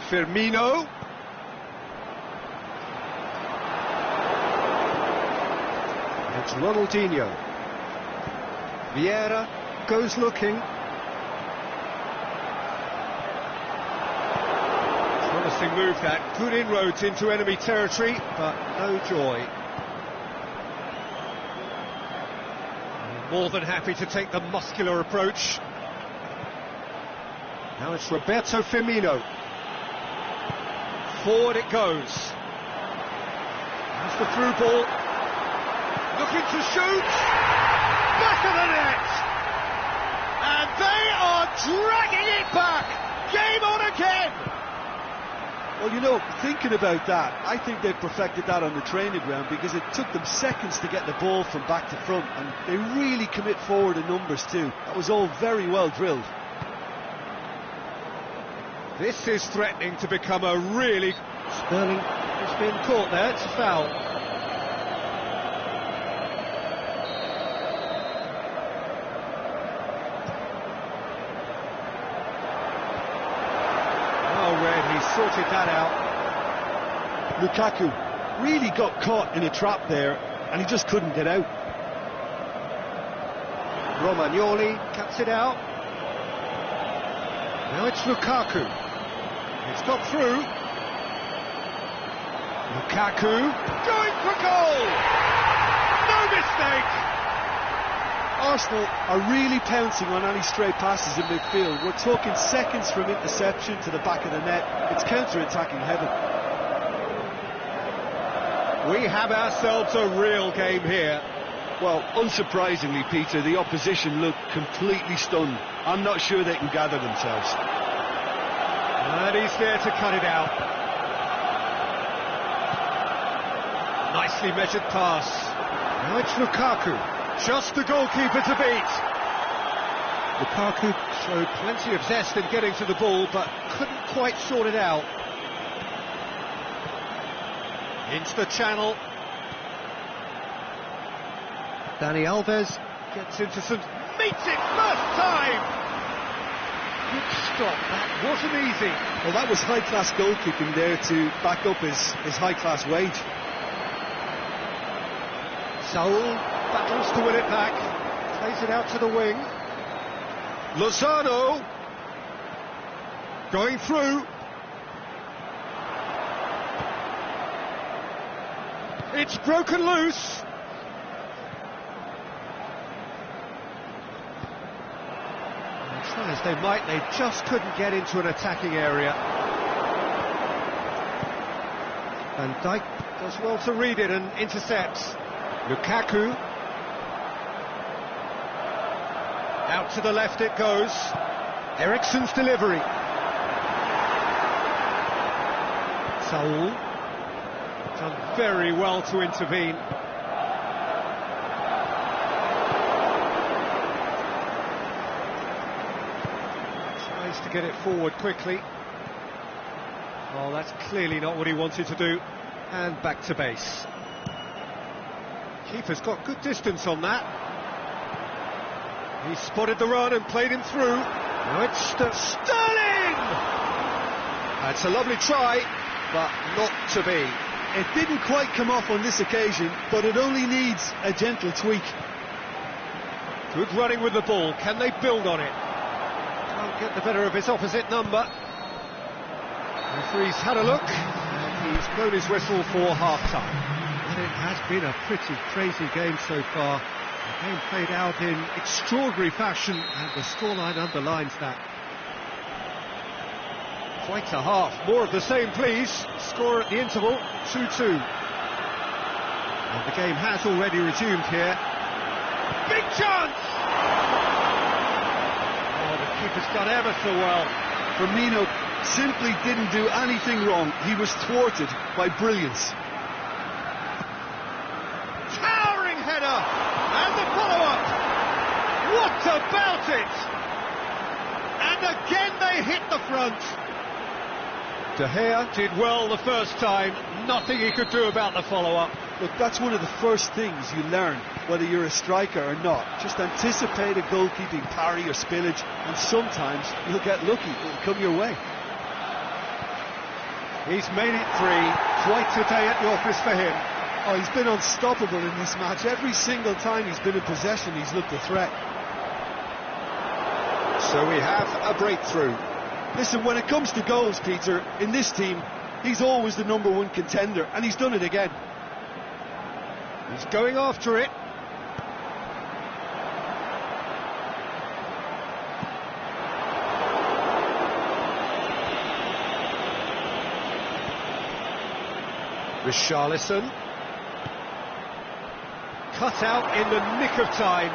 Firmino. It's Ronaldinho. Vieira goes looking. Promising move that. Good inroads into enemy territory, but no joy. More than happy to take the muscular approach. Now it's Roberto Firmino. Forward it goes. That's the through ball. Looking to shoot. Back of the net. And they are dragging it back. Game on again. Well, you know, thinking about that, I think they perfected that on the training ground because it took them seconds to get the ball from back to front, and they really commit forward in numbers too. That was all very well drilled. This is threatening to become a really... Sterling has been caught there, it's a foul. Oh, Red, he sorted that out. Lukaku really got caught in a trap there, and he just couldn't get out. Romagnoli cuts it out. Now it's Lukaku. It's got through. Lukaku going for goal! No mistake! Arsenal are really pouncing on any stray passes in midfield. We're talking seconds from interception to the back of the net. It's counter-attacking heaven. We have ourselves a real game here. Well, unsurprisingly, Peter, the opposition look completely stunned. I'm not sure they can gather themselves. And he's there to cut it out. Nicely measured pass. Now it's Lukaku. Just the goalkeeper to beat. Lukaku showed plenty of zest in getting to the ball, but couldn't quite sort it out. Into the channel. Dani Alves gets into some... meets it first time! Good stop, that wasn't easy. Well, that was high-class goalkeeping there to back up his high-class wage. Saul battles to win it back, plays it out to the wing. Lozano going through. It's broken loose. And try as they might, they just couldn't get into an attacking area. Van Dijk does well to read it and intercepts. Lukaku. Out to the left it goes. Eriksen's delivery. Saul. Done very well to intervene. Tries to get it forward quickly. Oh, that's clearly not what he wanted to do. And back to base. Keeper's got good distance on that. He spotted the run and played him through. Now it's Sterling! That's a lovely try, but not to be. It didn't quite come off on this occasion, but it only needs a gentle tweak. Good running with the ball. Can they build on it? Can't get the better of his opposite number. Referee's had a look, and he's blown his whistle for half-time. And it has been a pretty crazy game so far. The game played out in extraordinary fashion, and the scoreline underlines that. Quite a half. More of the same, please. Score at the interval, 2-2. And the game has already resumed here. Big chance! Oh, the keeper's done ever so well. Firmino simply didn't do anything wrong. He was thwarted by brilliance. Towering header! And the follow-up! What about it? And again they hit the front. De Gea did well the first time, nothing he could do about the follow-up. Look, that's one of the first things you learn, whether you're a striker or not. Just anticipate a goalkeeping parry or spillage, and sometimes you'll get lucky, it'll come your way. He's made it 3. Quite a day at the office for him. Oh, he's been unstoppable in this match. Every single time he's been in possession, he's looked a threat. So we have a breakthrough. Listen, when it comes to goals, Peter, in this team, he's always the #1 contender, and he's done it again. He's going after it. Richarlison. Cut out in the nick of time.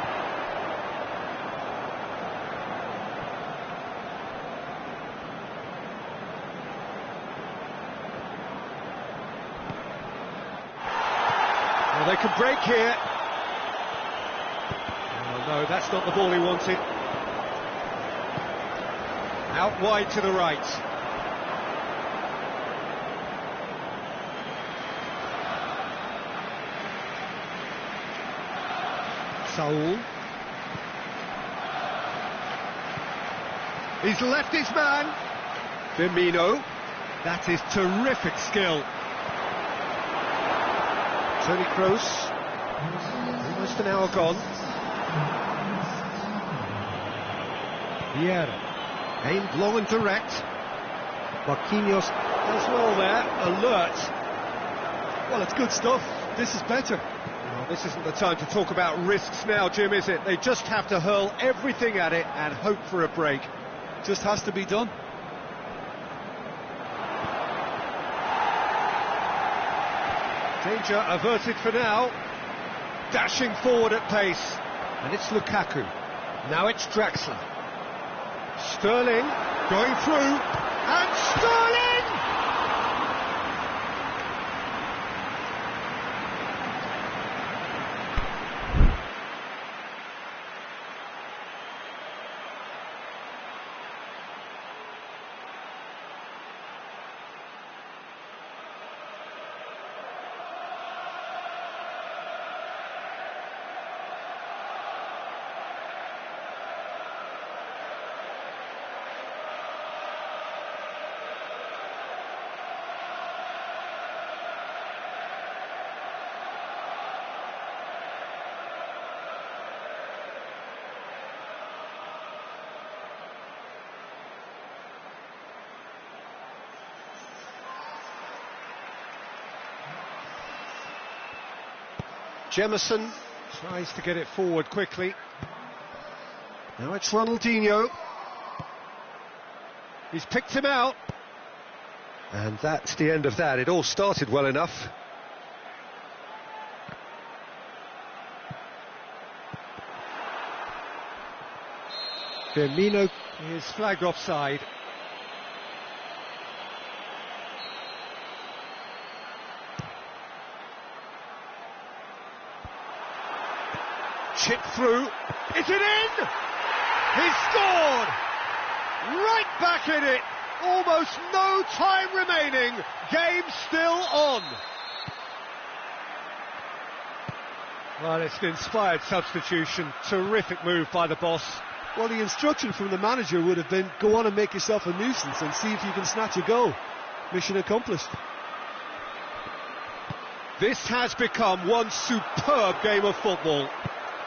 Well, they can break here. Oh no, that's not the ball he wanted. Out wide to the right. Saul. He's left his man. Firmino. That is terrific skill. Toni Kroos. Almost an hour gone. Vieira. Aimed long and direct. Marquinhos does well there. Alert. Well, it's good stuff. This is better. Well, this isn't the time to talk about risks now, Jim, is it? They just have to hurl everything at it and hope for a break. Just has to be done. Danger averted for now. Dashing forward at pace. And it's Lukaku. Now it's Draxler. Sterling going through. And Sterling! Jemison tries to get it forward quickly. Now it's Ronaldinho. He's picked him out. And that's the end of that. It all started well enough. Firmino is flagged offside. Chip through. Is it in? He scored! Right back in it. Almost no time remaining. Game still on. Well, it's an inspired substitution. Terrific move by the boss. Well, the instruction from the manager would have been, go on and make yourself a nuisance and see if you can snatch a goal. Mission accomplished. This has become one superb game of football.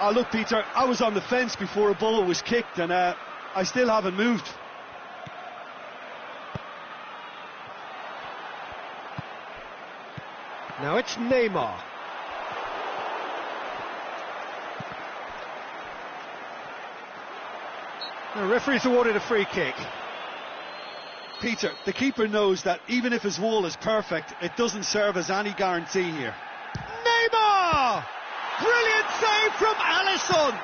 Oh, look, Peter, I was on the fence before a ball was kicked, and I still haven't moved. Now it's Neymar. The referee's awarded a free kick. Peter, the keeper knows that even if his wall is perfect, it doesn't serve as any guarantee here. Neymar! Brilliant save from Alisson!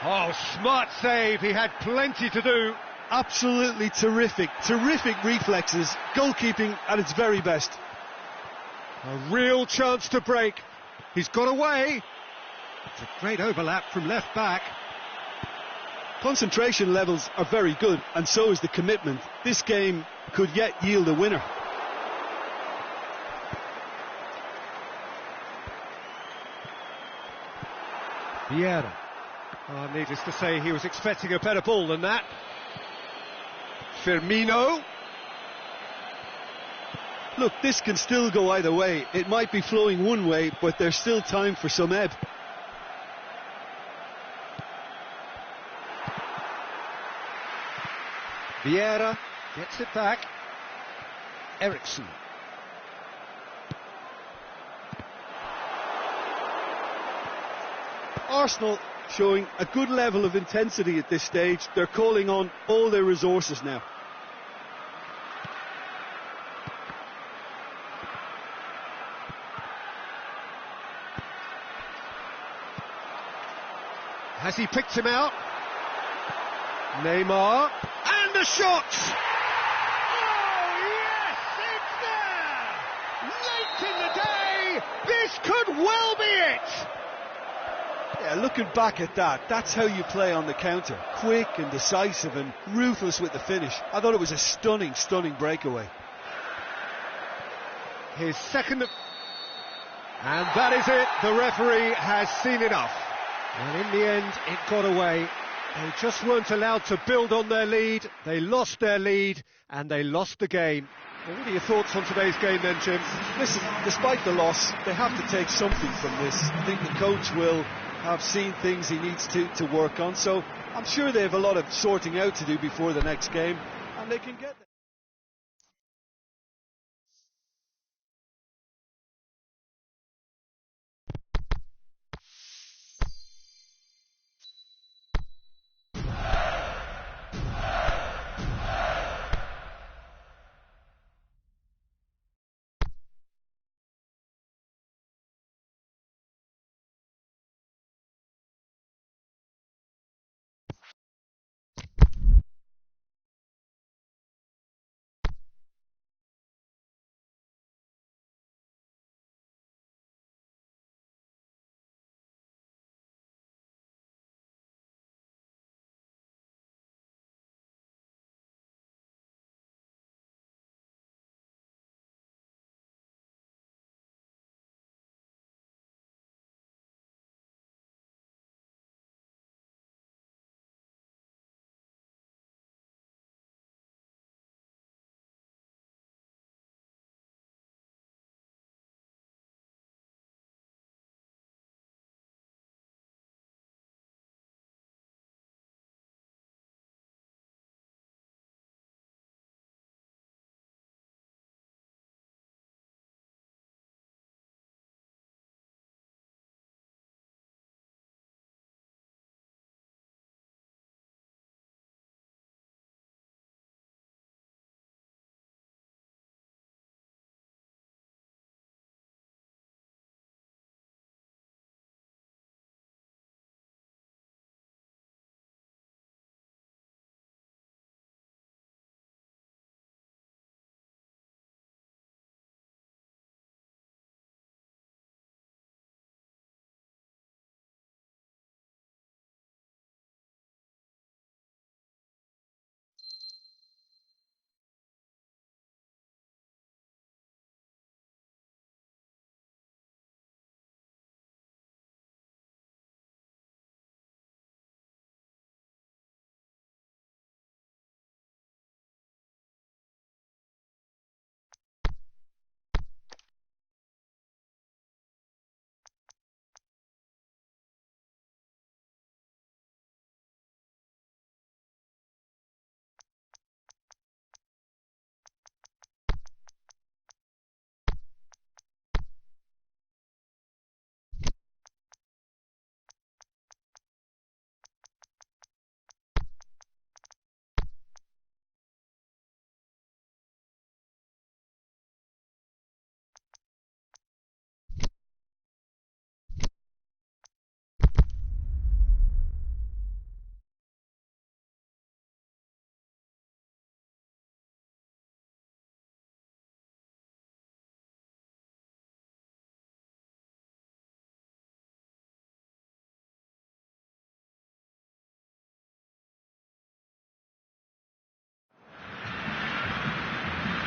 Oh, smart save, he had plenty to do. Absolutely terrific reflexes, goalkeeping at its very best. A real chance to break. He's got away. It's a great overlap from left back. Concentration levels are very good, and so is the commitment. This game could yet yield a winner. Vieira. Oh, needless to say, he was expecting a better ball than that. Firmino. Look, this can still go either way. It might be flowing one way, but there's still time for some ebb. Vieira gets it back. Eriksson. Arsenal showing a good level of intensity at this stage. They're calling on all their resources now. Has he picked him out? Neymar. And a shot! Oh, yes, it's there! Late in the day, this could well be it! Yeah, looking back at that, that's how you play on the counter. Quick and decisive and ruthless with the finish. I thought it was a stunning, stunning breakaway. His second... And that is it. The referee has seen enough. And in the end, it got away. They just weren't allowed to build on their lead. They lost their lead, and they lost the game. Well, what are your thoughts on today's game then, Jim? Listen, despite the loss, they have to take something from this. I think the coach will have seen things he needs to work on, so I'm sure they have a lot of sorting out to do before the next game, and they can get there.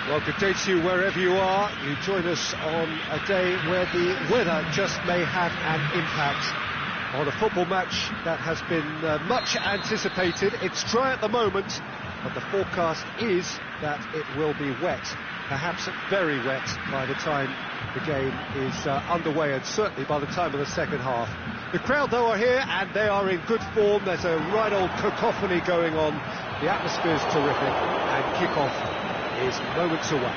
Well, good day to you wherever you are. You join us on a day where the weather just may have an impact on a football match that has been much anticipated. It's dry at the moment, but the forecast is that it will be wet, perhaps very wet by the time the game is underway, and certainly by the time of the second half. The crowd, though, are here, and they are in good form. There's a right old cacophony going on. The atmosphere's terrific, and kick-off is moments away.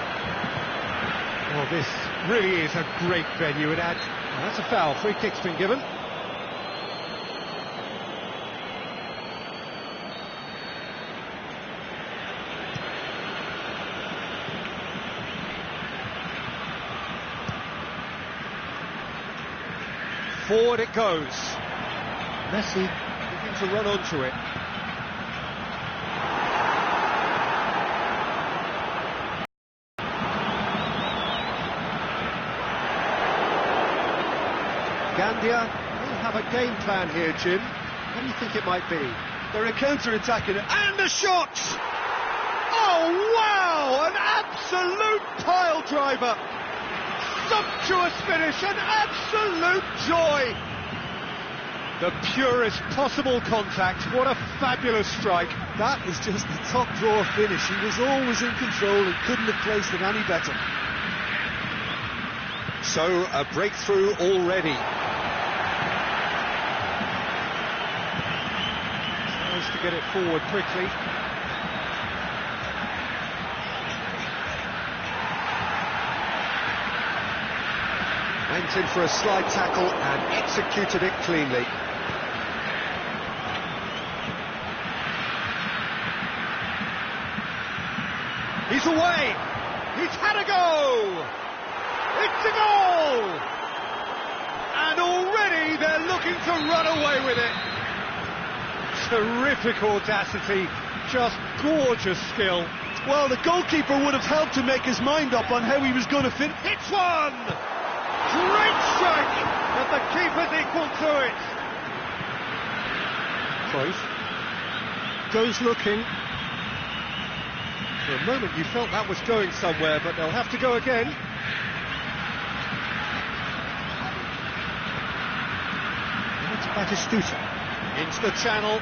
Well, this really is a great venue, and That's a foul. Free kick's been given. forward it goes. Messi Looking to run onto it. Gandia will have a game plan here, Jim. What do you think it might be? They're counter-attacking it, And the shot! Oh, wow! An absolute pile driver! Sumptuous finish, an absolute joy! The purest possible contact, what a fabulous strike. That is just the top drawer finish. He was always in control and couldn't have placed it any better. So, a breakthrough already. Tries to get it forward quickly. Went in for a slide tackle and executed it cleanly. He's away! He's had a go! It's a goal! And already they're looking to run away with it. Terrific audacity, just gorgeous skill. Well, the goalkeeper would have helped to make his mind up on how he was going to fit. Hits one! Great strike! But the keeper's equal to it. Cruyff goes looking. For a moment you felt that was going somewhere, but they'll have to go again. It's Batistuta. Into the channel.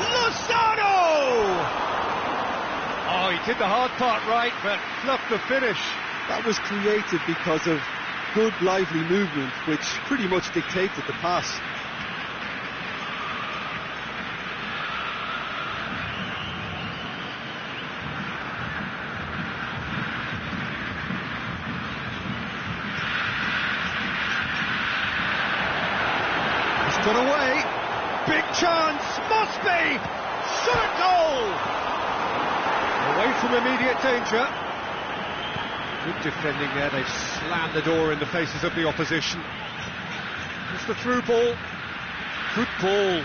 Lozano! Oh, he did the hard part right, but fluffed the finish. That was created because of good, lively movement, which pretty much dictated the pass. He's got away. Big chance. Must be. Shot at goal. Away from immediate danger. Good defending there. They've slammed the door in the faces of the opposition. It's the through ball. Good ball.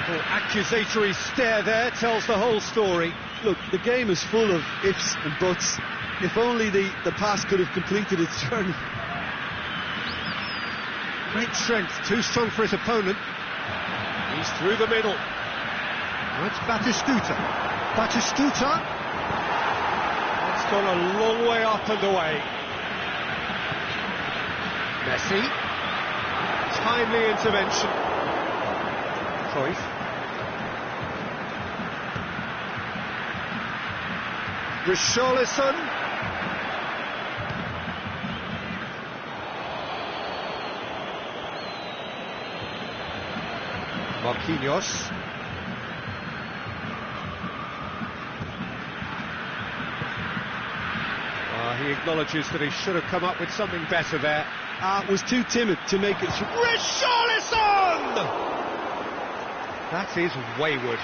Little accusatory stare there tells the whole story. Look, the game is full of ifs and buts. If only the pass could have completed its journey. Great strength, too strong for his opponent. He's through the middle. That's Batistuta. Batistuta. It's gone a long way up and away. Messi. Timely intervention. Cruyff. Richarlison. Marquinhos. He acknowledges that he should have come up with something better there. Was too timid to make it through. Richarlison! That is wayward.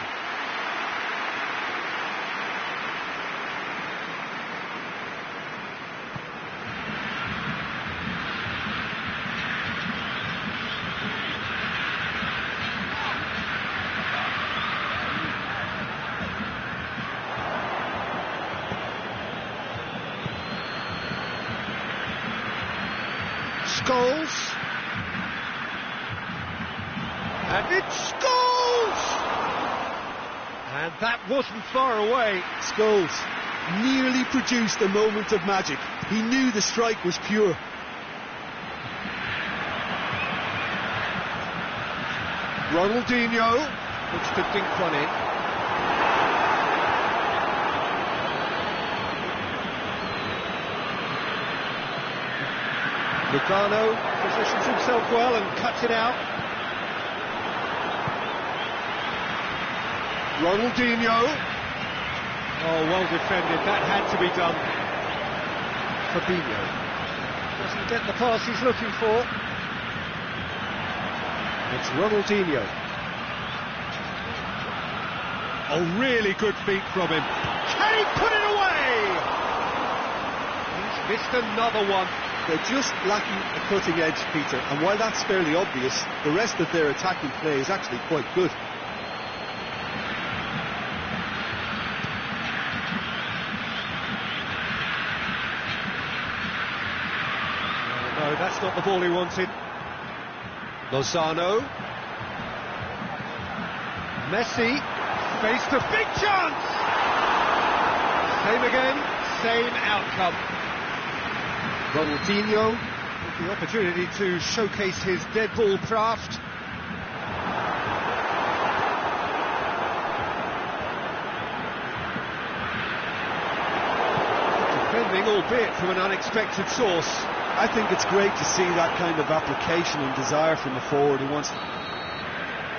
Scholes, and it's Scholes, and that wasn't far away. Scholes nearly produced a moment of magic. He knew the strike was pure. Ronaldinho looks to dink one in. Lugano positions himself well and cuts it out. Ronaldinho. Oh, well defended. That had to be done. Fabinho doesn't get the pass he's looking for. It's Ronaldinho. Oh, really good feet from him. Can he put it away? He's missed another one. They're just lacking a cutting edge, Peter, and while that's fairly obvious, the rest of their attacking play is actually quite good. No, that's not the ball he wanted. Lozano. Messi. Faced a big chance! Same again, same outcome. Ronaldinho with the opportunity to showcase his dead ball craft. Defending, albeit from an unexpected source. I think it's great to see that kind of application and desire from a forward who wants...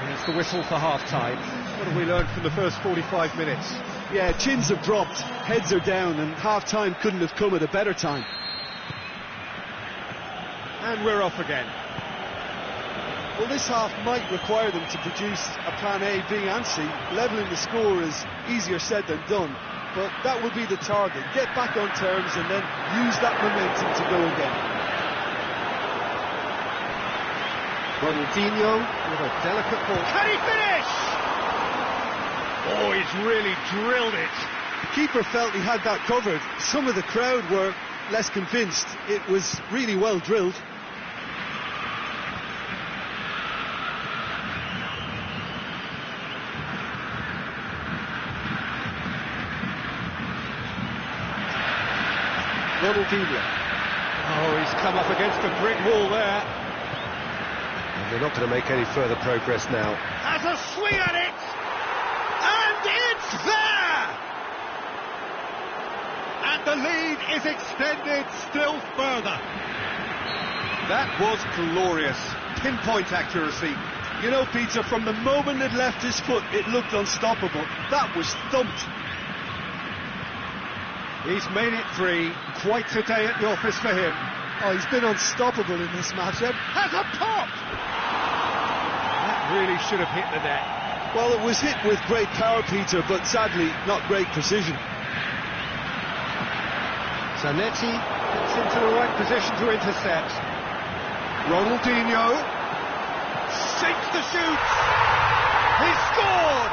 Here's the whistle for half-time. What have we learned from the first 45 minutes? Yeah, chins have dropped, heads are down, and half-time couldn't have come at a better time. And we're off again. Well, this half might require them to produce a plan A, B and C. Levelling the score is easier said than done, but that would be the target. Get back on terms and then use that momentum to go again. Ronaldinho with a delicate ball. Can he finish? Oh, he's really drilled it. The keeper felt he had that covered. Some of the crowd were less convinced. It was really well drilled. Ronaldinho. Oh, he's come up against a brick wall there. And they're not going to make any further progress now. Has a swing at it, and it's there! And the lead is extended still further. That was glorious. Pinpoint accuracy. You know, Peter, from the moment it left his foot, it looked unstoppable. That was thumped. He's made it 3. Quite a day at the office for him. Oh, he's been unstoppable in this match. Has a pop! That really should have hit the net. Well, it was hit with great power, Peter, but sadly, not great precision. Zanetti gets into the right position to intercept. Ronaldinho sinks the shoot. He scored!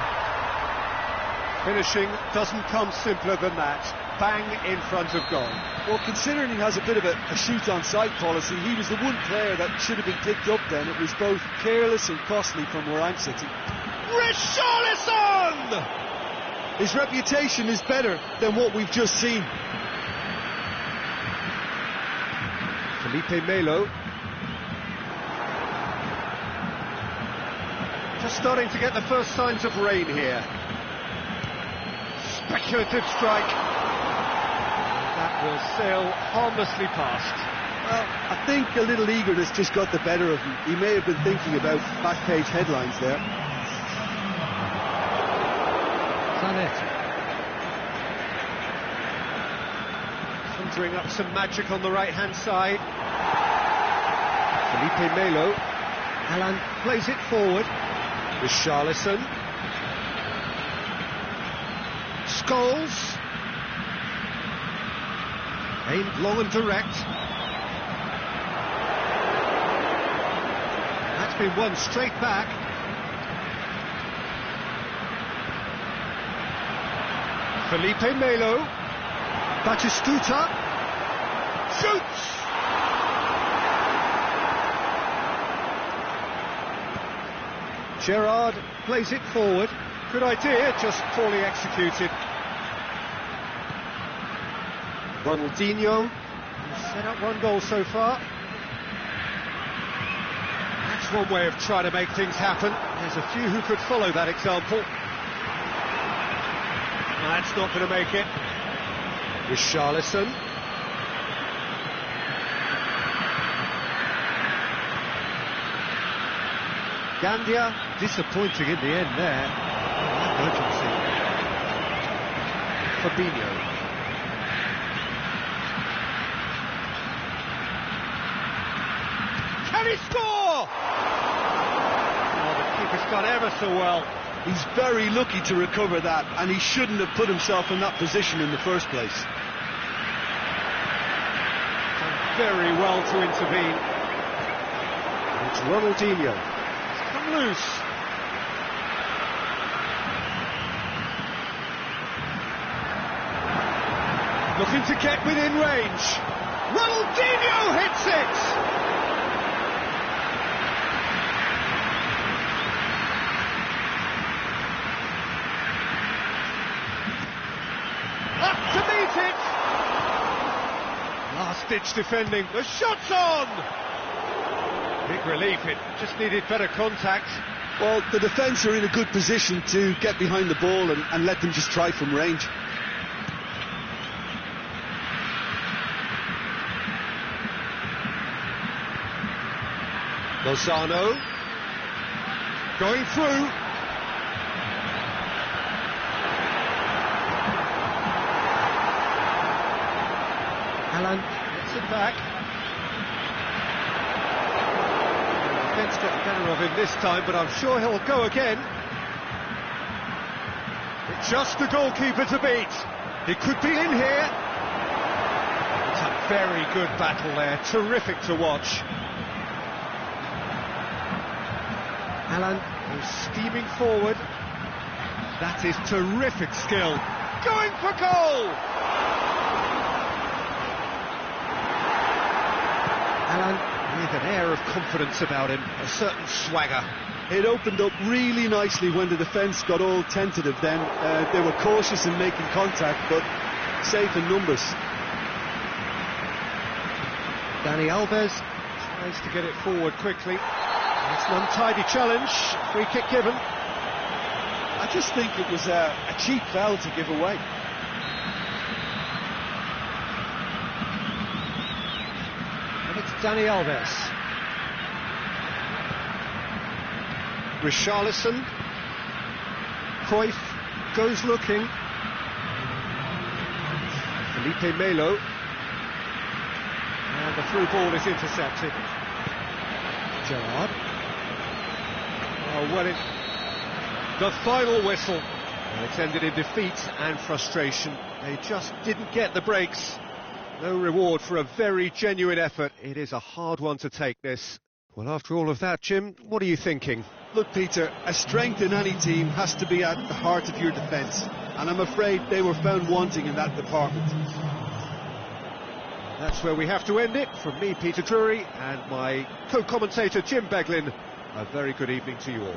Finishing doesn't come simpler than that. Bang in front of goal. Well, considering he has a bit of a shoot-on-sight policy, he was the one player that should have been picked up then. It was both careless and costly from where I'm sitting. Richarlison! His reputation is better than what we've just seen. Felipe Melo. Just starting to get the first signs of rain here. Speculative strike. That will sail harmlessly past. Well, I think a little eagerness just got the better of him. He may have been thinking about back-page headlines there. Zanetti. Conjuring up some magic on the right-hand side. Felipe Melo. Alan plays it forward. Richarlison. Scholes. Aimed long and direct. That's been won straight back. Felipe Melo. Batistuta. Shoots! Gerrard plays it forward. Good idea, just poorly executed. Ronaldinho. He's set up 1 goal so far. That's That's one way of trying to make things happen. There's a few who could follow that example. That's not going to make it. Richarlison. Gandia, disappointing in the end there. Emergency. Fabinho. Can he score? Oh, the keeper's done ever so well. He's very lucky to recover that, and he shouldn't have put himself in that position in the first place. Done very well to intervene. It's Ronaldinho. It's come loose. Looking to get within range. Ronaldinho hits it! Up to meet it! Last-ditch defending. The shot's on! Big relief, it just needed better contact. Well, the defence are in a good position to get behind the ball and let them just try from range. Lozano going through. Alan gets it back. The defence got the better of him this time, but I'm sure he'll go again. It's just the goalkeeper to beat. He could be in here. It's a very good battle there, terrific to watch. Alan is steaming forward. That is terrific skill. Going for goal! Alan with an air of confidence about him, a certain swagger. It opened up really nicely when the defence got all tentative then. They were cautious in making contact, but safe in numbers. Dani Alves tries to get it forward quickly. It's an untidy challenge, free kick given. I just think it was a cheap foul to give away. And it's Dani Alves. Richarlison. Cruyff goes looking. Felipe Melo. And the through ball is intercepted. Gerrard. Oh, well, the final whistle. Well, it's ended in defeat and frustration. They just didn't get the breaks. No reward for a very genuine effort. It is a hard one to take, this. Well, after all of that, Jim, what are you thinking? Look, Peter, a strength in any team has to be at the heart of your defence, and I'm afraid they were found wanting in that department. That's where we have to end it. From me, Peter Drury, and my co-commentator, Jim Beglin, a very good evening to you all.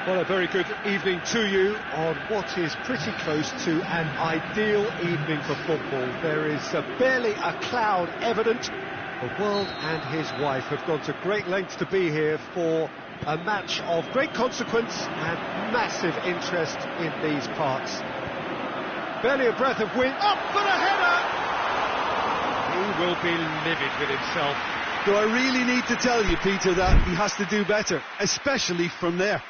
Well, a very good evening to you on what is pretty close to an ideal evening for football. There is barely a cloud evident. The world and his wife have gone to great lengths to be here for a match of great consequence and massive interest in these parts. Barely a breath of wind. Up for the header! He will be livid with himself. Do I really need to tell you, Peter, that he has to do better, especially from there?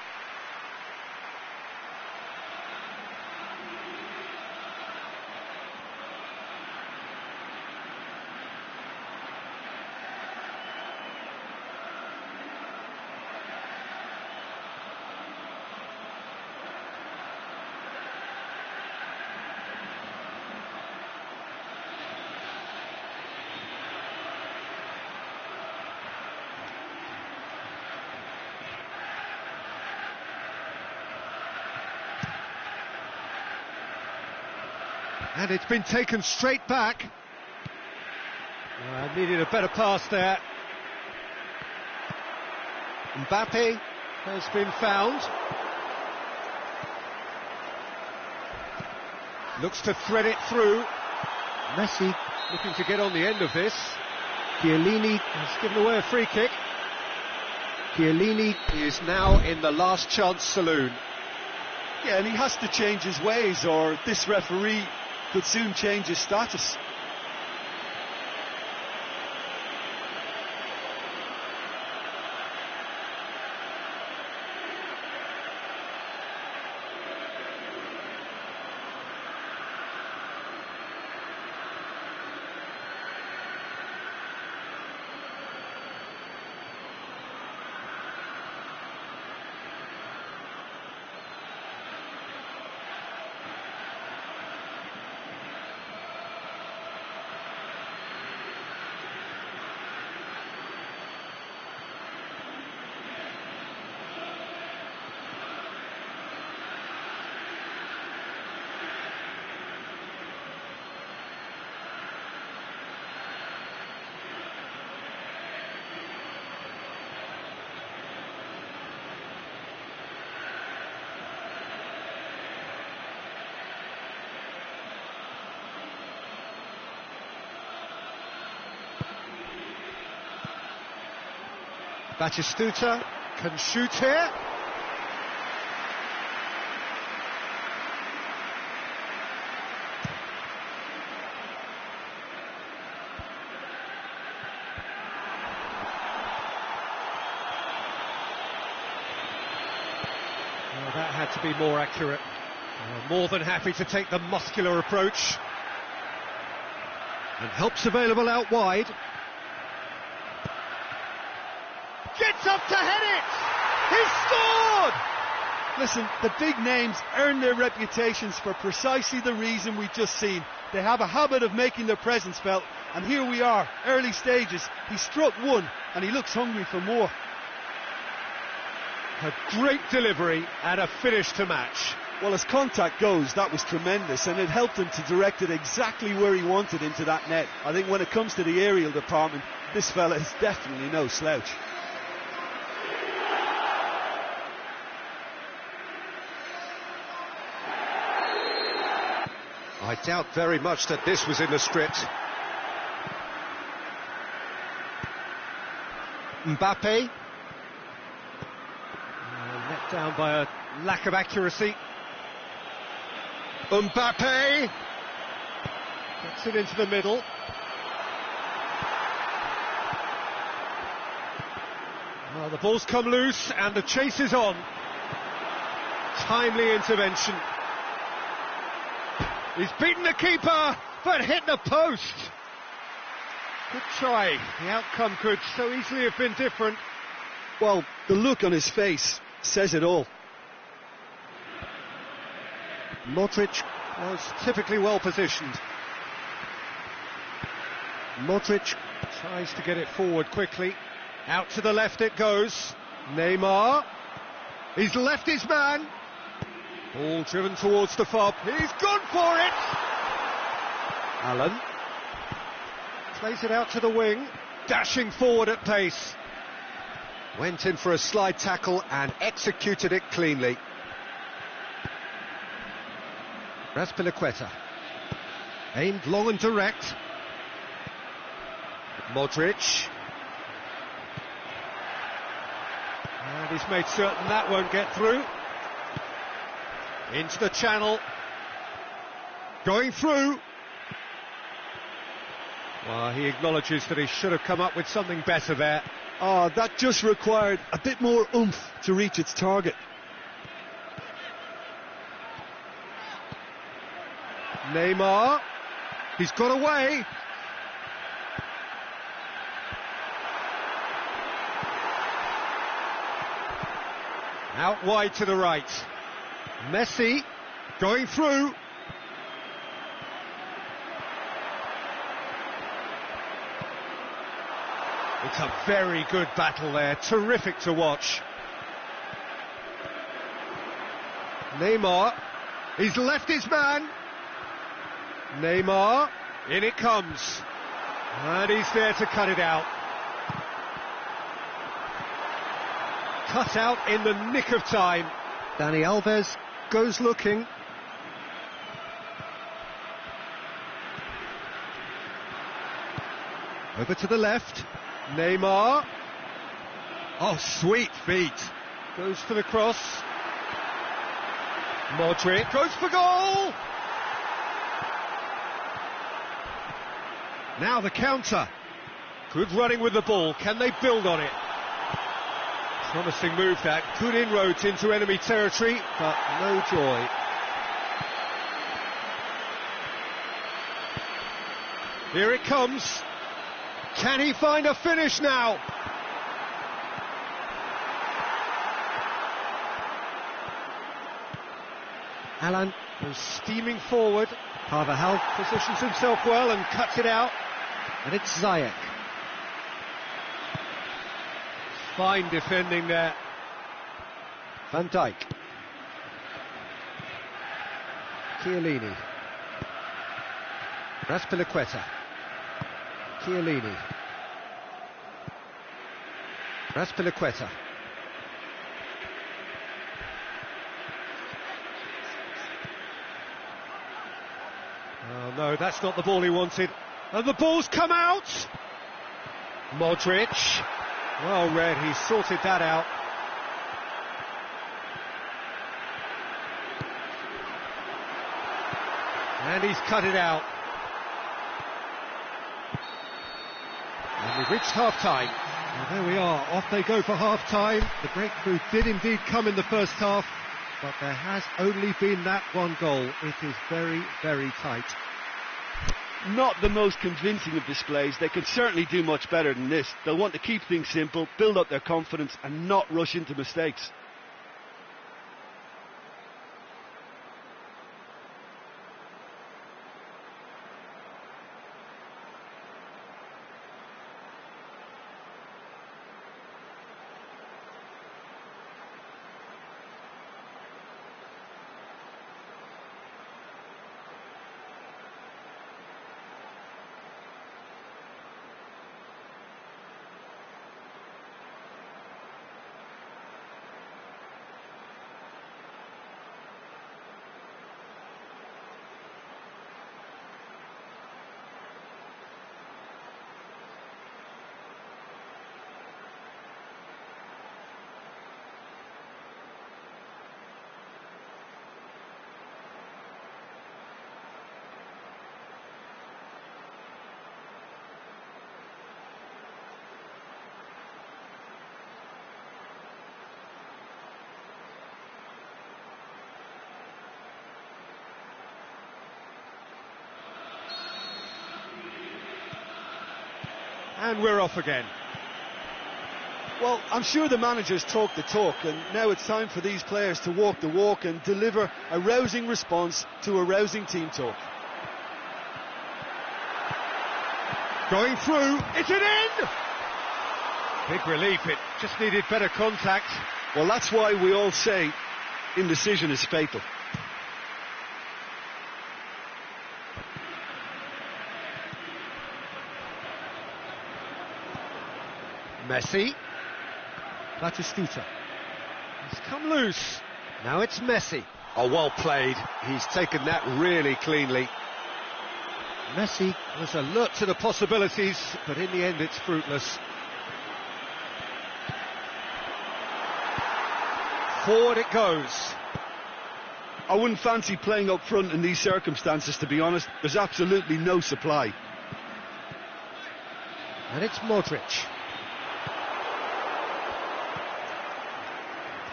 And it's been taken straight back. Needed a better pass there. Mbappe has been found. Looks to thread it through. Messi looking to get on the end of this. Chiellini has given away a free kick. Chiellini is now in the last chance saloon. Yeah, and he has to change his ways, or this referee could soon change his status. Batistuta can shoot here. Well, that had to be more accurate. More than happy to take the muscular approach. And help's available out wide. Gets up to head it! He scored! Listen, the big names earn their reputations for precisely the reason we've just seen. They have a habit of making their presence felt, and here we are, early stages. He struck one, and he looks hungry for more. A great delivery and a finish to match. Well, as contact goes, that was tremendous, and it helped him to direct it exactly where he wanted into that net. I think when it comes to the aerial department, this fella is definitely no slouch. I doubt very much that this was in the script. Mbappe. Let down by a lack of accuracy. Mbappe! Gets it into the middle. Well, the ball's come loose and the chase is on. Timely intervention. He's beaten the keeper, but hit the post. Good try. The outcome could so easily have been different. Well, the look on his face says it all. Modric was typically well positioned. Modric tries to get it forward quickly. Out to the left it goes. Neymar. He's left his man. Ball driven towards the far. He's gone for it! Allen. Plays it out to the wing. Dashing forward at pace. Went in for a slide tackle and executed it cleanly. Raspilicueta. Aimed long and direct. Modric. And he's made certain that won't get through. Into the channel. Going through. Well, he acknowledges that he should have come up with something better there. Oh, that just required a bit more oomph to reach its target. Neymar. He's got away. Out wide to the right. Messi going through. It's a very good battle there, terrific to watch. Neymar, he's left his man. Neymar, in it comes. And he's there to cut it out. Cut out in the nick of time. Dani Alves goes looking. Over to the left. Neymar. Oh, sweet feet. Goes for the cross. Modric goes for goal. Now the counter. Good running with the ball. Can they build on it? Promising move that. Good inroads into enemy territory, but no joy. Here it comes. Can he find a finish now? Alan goes steaming forward. Carvajal positions himself well and cuts it out. And it's Ziyech. Fine defending there. Van Dijk. Chiellini. Raspilicueta. Chiellini. Raspilicueta. Oh no, that's not the ball he wanted. And the ball's come out! Modric. Well read, he sorted that out. And he's cut it out. And we've reached half-time. Well, there we are, off they go for half-time. The breakthrough did indeed come in the first half, but there has only been that one goal. It is very, very tight. Not the most convincing of displays. They can certainly do much better than this. They'll want to keep things simple, build up their confidence and not rush into mistakes. And we're off again. Well, I'm sure the managers talk the talk, and now it's time for these players to walk the walk and deliver a rousing response to a rousing team talk. Going through, it's an in! Big relief, it just needed better contact. Well, that's why we all say indecision is fatal. Messi. Batistuta. He's come loose. Now it's Messi. Oh, well played. He's taken that really cleanly. Messi was alert to the possibilities, but in the end it's fruitless. Forward it goes. I wouldn't fancy playing up front in these circumstances, to be honest. There's absolutely no supply. And it's Modric.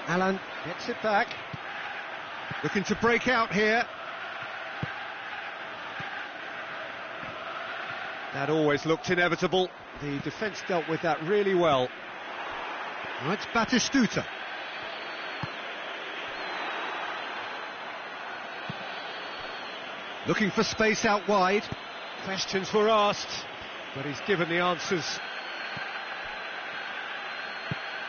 Alan gets it back. Looking to break out here. That always looked inevitable. The defence dealt with that really well. Now it's Batistuta. Looking for space out wide. Questions were asked, but he's given the answers.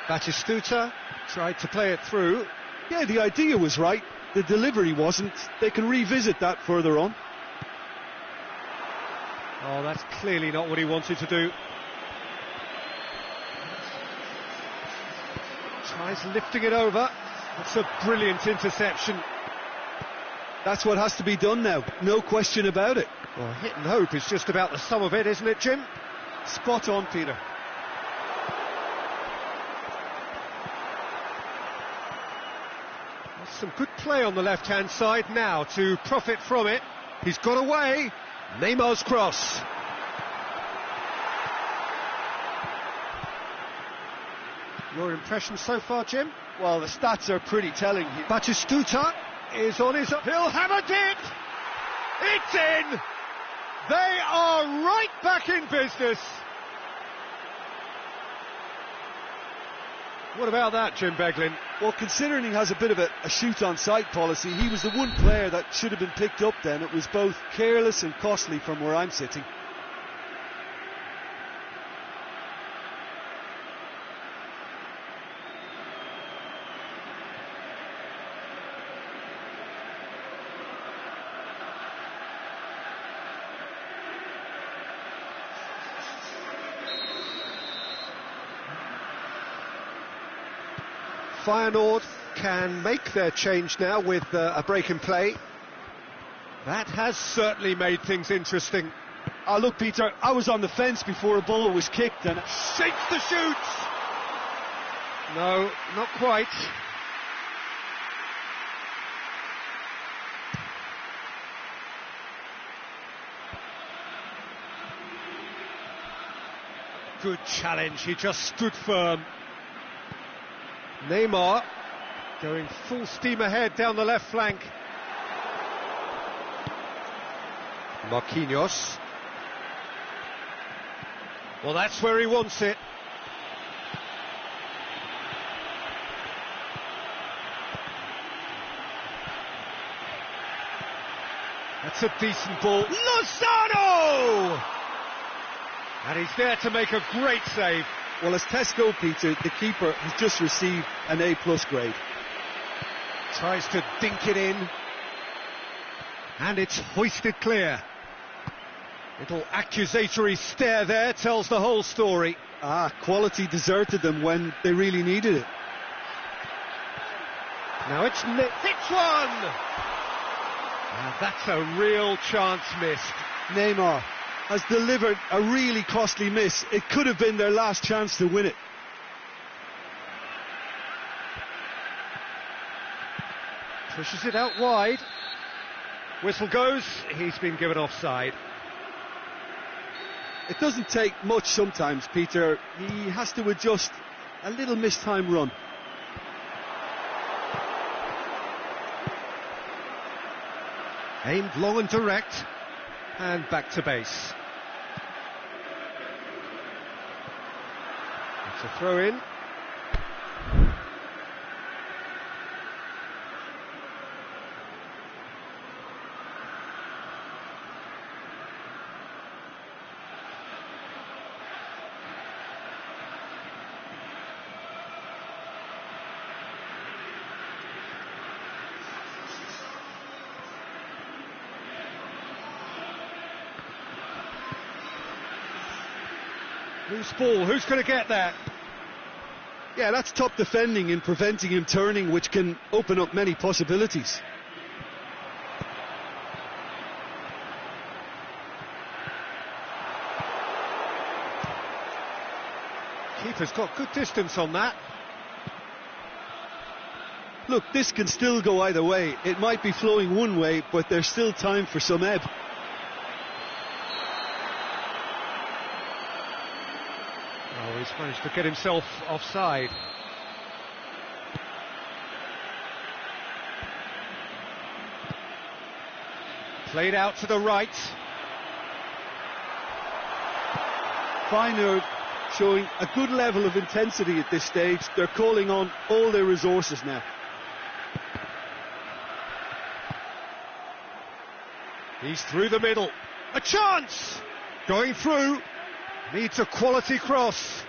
Batistuta tried to play it through. Yeah, the idea was right. The delivery wasn't. They can revisit that further on. Oh, that's clearly not what he wanted to do. Tries lifting it over. That's a brilliant interception. That's what has to be done now, no question about it. Well, hit and hope is just about the sum of it, isn't it, Jim? Spot on, Peter. There's some good play on the left-hand side now to profit from it. He's got away. Neymar's cross. Your impression so far, Jim? Well, the stats are pretty telling. Batistuta is on his... He'll hammer it! It's in! They are right back in business. What about that, Jim Beglin? Well, considering he has a bit of a shoot-on-sight policy, he was the one player that should have been picked up then. It was both careless and costly from where I'm sitting. Feyenoord can make their change now with a break in play. That has certainly made things interesting. Oh, look, Peter, I was on the fence before a ball was kicked and... Shakes the shoots! No, not quite. Good challenge, he just stood firm. Neymar going full steam ahead down the left flank. Marquinhos. Well, that's where he wants it. That's a decent ball. Lozano! And he's there to make a great save. Well, as Tesco, Peter, the keeper has just received an A+ grade. Tries to dink it in. And it's hoisted clear. Little accusatory stare there tells the whole story. Ah, quality deserted them when they really needed it. Now it's hits one! Now that's a real chance missed. Neymar has delivered a really costly miss. It could have been their last chance to win it. Pushes it out wide. Whistle goes. He's been given offside. It doesn't take much sometimes, Peter. He has to adjust a little mistime run. Aimed long and direct. And back to base. It's a throw in. Loose ball, who's going to get that? Yeah, that's top defending in preventing him turning, which can open up many possibilities. Keeper's got good distance on that. Look, this can still go either way. It might be flowing one way, but there's still time for some ebb. Oh, he's managed to get himself offside. Played out to the right. Feyenoord showing a good level of intensity at this stage. They're calling on all their resources now. He's through the middle. A chance! Going through. Needs a quality cross.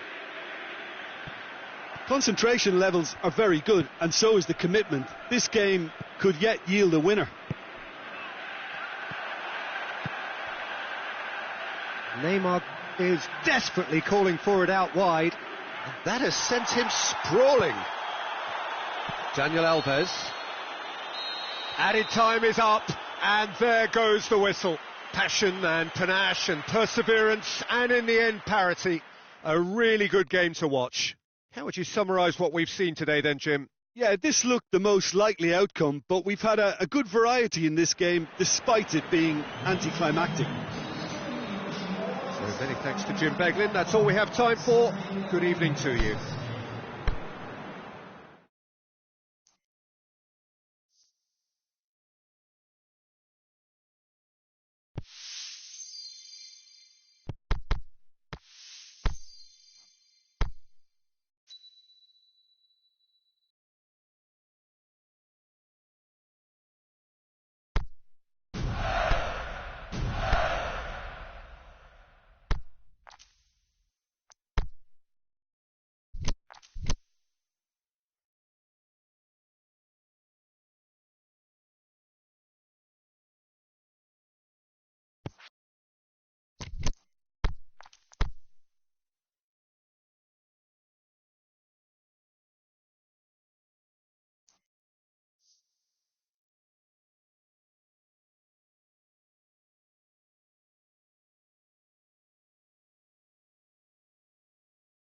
Concentration levels are very good, and so is the commitment. This game could yet yield a winner. Neymar is desperately calling for it out wide. And that has sent him sprawling. Daniel Alves. Added time is up, and there goes the whistle. Passion and panache and perseverance, and in the end parity. A really good game to watch. How would you summarise what we've seen today then, Jim? Yeah, this looked the most likely outcome, but we've had a good variety in this game, despite it being anticlimactic. So many thanks to Jim Beglin. That's all we have time for. Good evening to you.